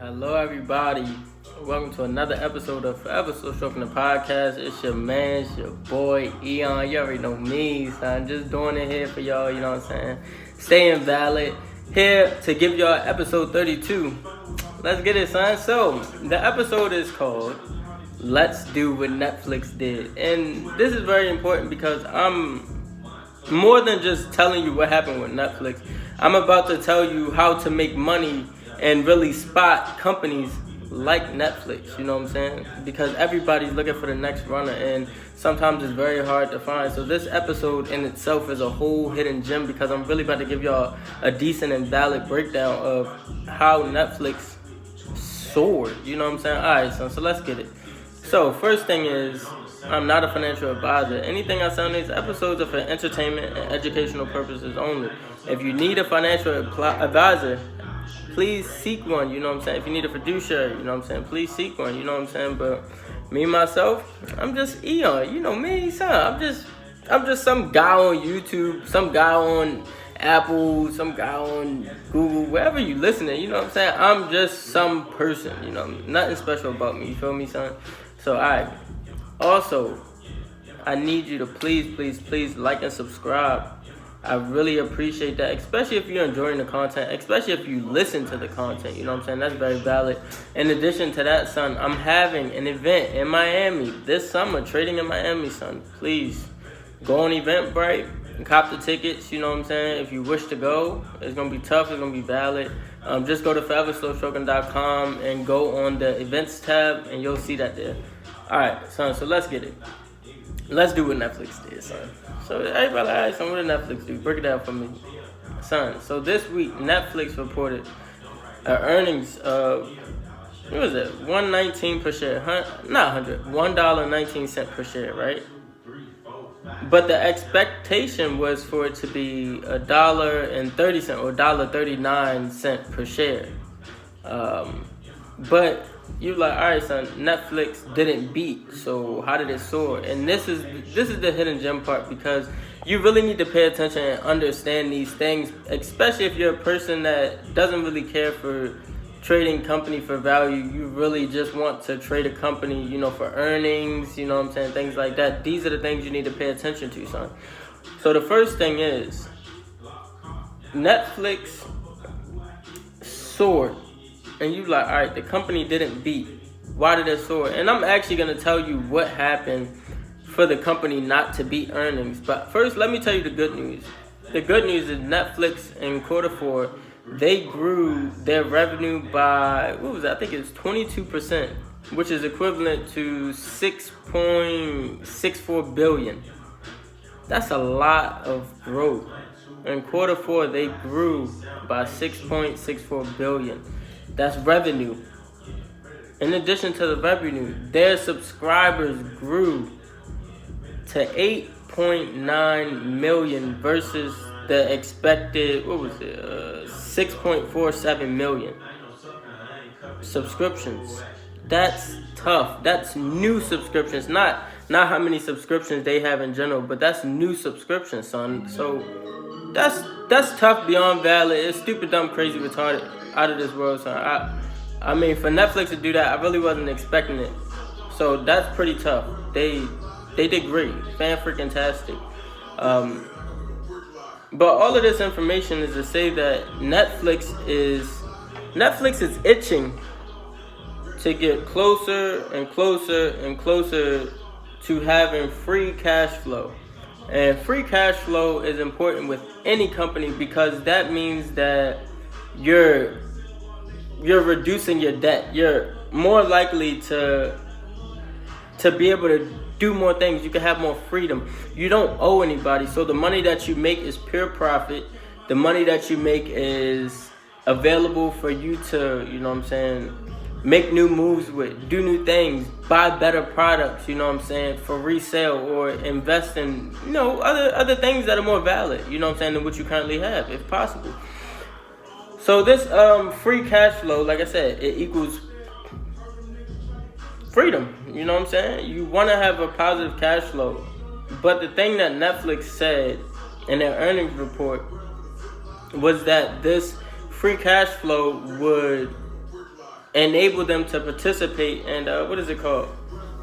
Hello, everybody. Welcome to another episode of FSS Investing podcast. It's your man, it's your boy, Eon. You already know me, son. Just doing it here for y'all, you know what I'm saying? Staying valid. Here to give y'all episode 32. Let's get it, son. So, the episode is called Let's Do What Netflix Did. And this is very important because I'm more than just telling you what happened with Netflix. I'm about to tell you how to make money and really spot companies like Netflix, you know what I'm saying? Because everybody's looking for the next runner, and sometimes it's very hard to find. So this episode in itself is a whole hidden gem because I'm really about to give y'all a decent and valid breakdown of how Netflix soared, you know what I'm saying? Alright, so let's get it. So first thing is, I'm not a financial advisor. Anything I say on these episodes are for entertainment and educational purposes only. If you need a financial advisor, please seek one, you know what I'm saying? If you need a fiduciary, you know what I'm saying? Please seek one, you know what I'm saying? But me, myself, I'm just Eon, you know me, son. I'm just some guy on YouTube, some guy on Apple, some guy on Google, wherever you listening, you know what I'm saying? I'm just some person, you know, nothing special about me, you feel me, son? So, alright. Also, I need you to please like and subscribe. I really appreciate that, especially if you're enjoying the content, especially if you listen to the content, you know what I'm saying? That's very valid. In addition to that, son, I'm having an event in Miami this summer, trading in Miami, son. Please go on Eventbrite and cop the tickets, you know what I'm saying? If you wish to go, it's going to be tough, it's going to be valid. Just go to foreverslowstroking.com and go on the events tab, and you'll see that there. All right, son, so let's get it. Let's do what Netflix did, son. So everybody, all right, son, what did Netflix do? Break it down for me, son. So this week, Netflix reported earnings of, what was it, $1.19 per share, $1.19 per share, right? But the expectation was for it to be $1.30 or $1.39 per share. But you like, all right, son, Netflix didn't beat, so how did it soar? And this is the hidden gem part, because you really need to pay attention and understand these things, especially if you're a person that doesn't really care for trading company for value. You really just want to trade a company, you know, for earnings, you know what I'm saying, things like that. These are the things you need to pay attention to, son. So the first thing is, Netflix soared. And you like, all right, the company didn't beat. Why did it soar? And I'm actually going to tell you what happened for the company not to beat earnings. But first, let me tell you the good news. The good news is Netflix in quarter four, they grew their revenue by, what was that? I think it's 22%, which is equivalent to $6.64 billion. That's a lot of growth. In quarter four, they grew by $6.64 billion. That's revenue. In addition to the revenue, their subscribers grew to 8.9 million versus the expected, 6.47 million subscriptions. That's tough. That's new subscriptions, not how many subscriptions they have in general, but that's new subscriptions, son. So that's tough beyond valid. It's stupid, dumb, crazy, retarded, out of this world, son. I mean, for Netflix to do that, I really wasn't expecting it. So that's pretty tough. They did great, fan-freaking-tastic. But all of this information is to say that Netflix is itching to get closer and closer and closer to having free cash flow. And free cash flow is important with any company because that means that you're reducing your debt. You're more likely to be able to do more things. You can have more freedom. You don't owe anybody. So the money that you make is pure profit. The money that you make is available for you to, you know what I'm saying, make new moves with, do new things, buy better products, you know what I'm saying, for resale, or invest in, you know, other things that are more valid, you know what I'm saying, than what you currently have, if possible. So this free cash flow, like I said, it equals freedom, you know what I'm saying? You want to have a positive cash flow. But the thing that Netflix said in their earnings report was that this free cash flow would enable them to participate in what is it called?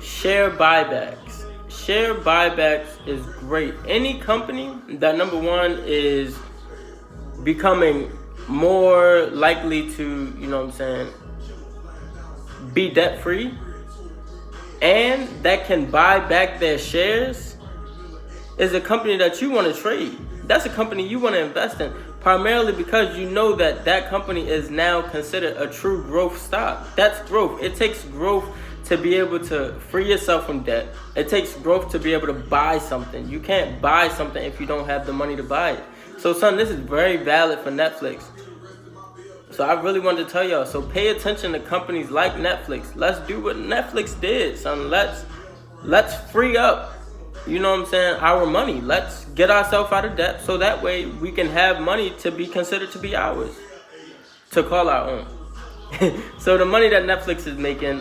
Share buybacks. Share buybacks is great. Any company that, number one, is becoming more likely to, be debt free, and that can buy back their shares, is a company that you want to trade. That's a company you want to invest in, primarily because you know that that company is now considered a true growth stock. That's growth. It takes growth to be able to free yourself from debt. It takes growth to be able to buy something. You can't buy something if you don't have the money to buy it. So, son, this is very valid for Netflix. So I really wanted to tell y'all, so pay attention to companies like Netflix. Let's do what Netflix did, son. Let's free up, our money. Let's get ourselves out of debt so that way we can have money to be considered to be ours, to call our own. So the money that Netflix is making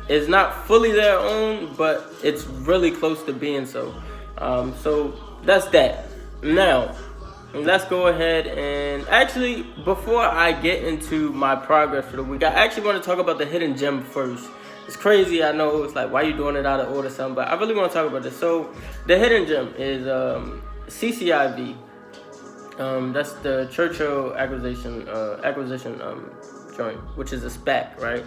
is not fully their own, but it's really close to being so. So that's that. Now, let's go ahead and actually, before I get into my progress for the week, I actually want to talk about the hidden gem first. It's crazy, I know, it's like, why you doing it out of order, son? But I really want to talk about this. So the hidden gem is CCIV. That's the Churchill acquisition joint, which is a SPAC, right?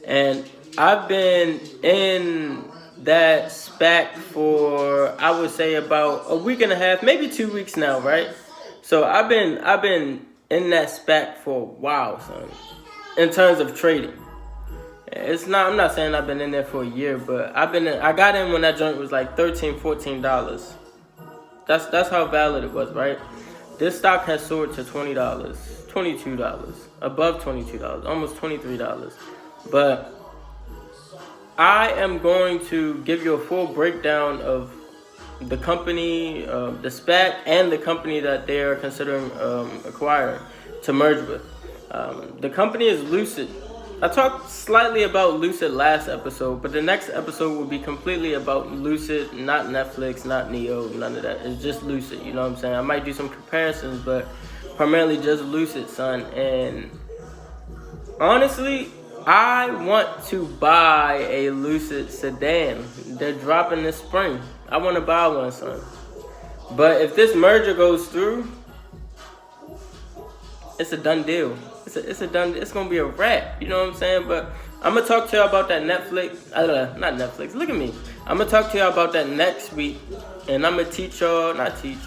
And I've been in that SPAC for, I would say, about a week and a half, maybe 2 weeks now, right? So I've been in that SPAC for a while, son, in terms of trading. I'm not saying I've been in there for a year, but I got in when that joint was like $13, $14. That's how valid it was, right? This stock has soared to $20, $22, above $22, almost $23. But I am going to give you a full breakdown of the company, the SPAC, and the company that they are considering acquiring to merge with. The company is Lucid. I talked slightly about Lucid last episode, but the next episode will be completely about Lucid, not Netflix, not Neo, none of that. It's just Lucid, you know what I'm saying? I might do some comparisons, but primarily just Lucid, son. And honestly, I want to buy a Lucid sedan. They're dropping this spring. I want to buy one, son. But if this merger goes through, it's a done deal. It's gonna be a wrap. You know what I'm saying? But I'm gonna talk to y'all about that Netflix. Not Netflix. Look at me. I'm gonna talk to y'all about that next week, and I'm gonna teach y'all.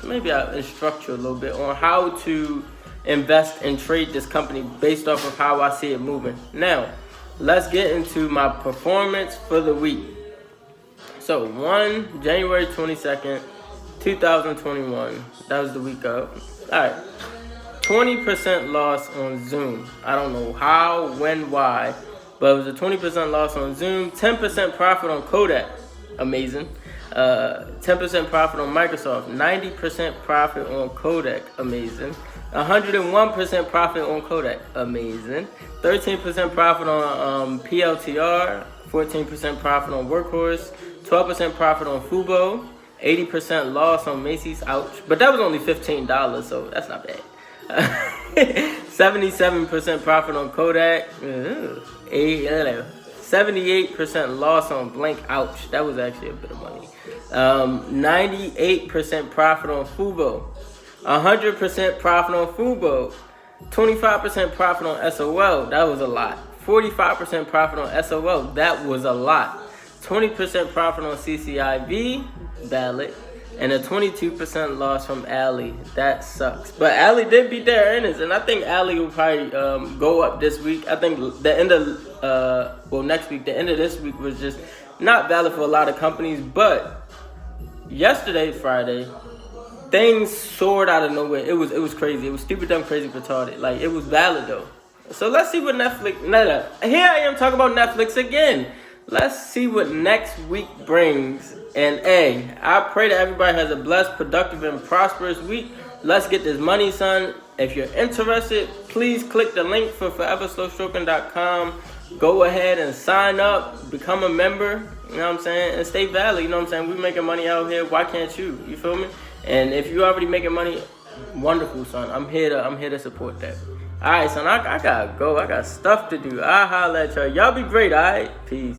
Maybe I'll instruct you a little bit on how to invest and trade this company based off of how I see it moving. Now, let's get into my performance for the week. So, January 22nd, 2021. That was the week of. All right. 20% loss on Zoom. I don't know how, when, why, but it was a 20% loss on Zoom. 10% profit on Kodak. Amazing. 10% profit on Microsoft. 90% profit on Kodak. Amazing. 101% profit on Kodak. Amazing. 13% profit on PLTR. 14% profit on Workhorse. 12% profit on Fubo. 80% loss on Macy's. Ouch. But that was only $15, so that's not bad. 77% profit on Kodak. 78% loss on Blink. Ouch. That was actually a bit of money. 98% profit on Fubo. 100% profit on Fubo. 25% profit on SOL. That was a lot. 45% profit on SOL. That was a lot. 20% profit on CCIV. Valid. And a 22% loss from Alley. That sucks. But Alley did beat their earnings, and I think Alley will probably go up this week. I think the end of next week. The end of this week was just not valid for a lot of companies. But yesterday, Friday, things soared out of nowhere. It was crazy. It was stupid, dumb, crazy, retarded. Like, it was valid though. So let's see what Netflix. Here I am talking about Netflix again. Let's see what next week brings. And I pray that everybody has a blessed, productive, and prosperous week. Let's get this money, son. If you're interested, please click the link for foreverslowstroking.com. Go ahead and sign up, become a member, you know what I'm saying, and stay valid, you know what I'm saying. We're making money out here. Why can't you? You feel me? And if you're already making money, wonderful, son. I'm here to support that. Alright, son, I gotta go. I got stuff to do. I'll holler at y'all. Y'all be great, alright? Peace.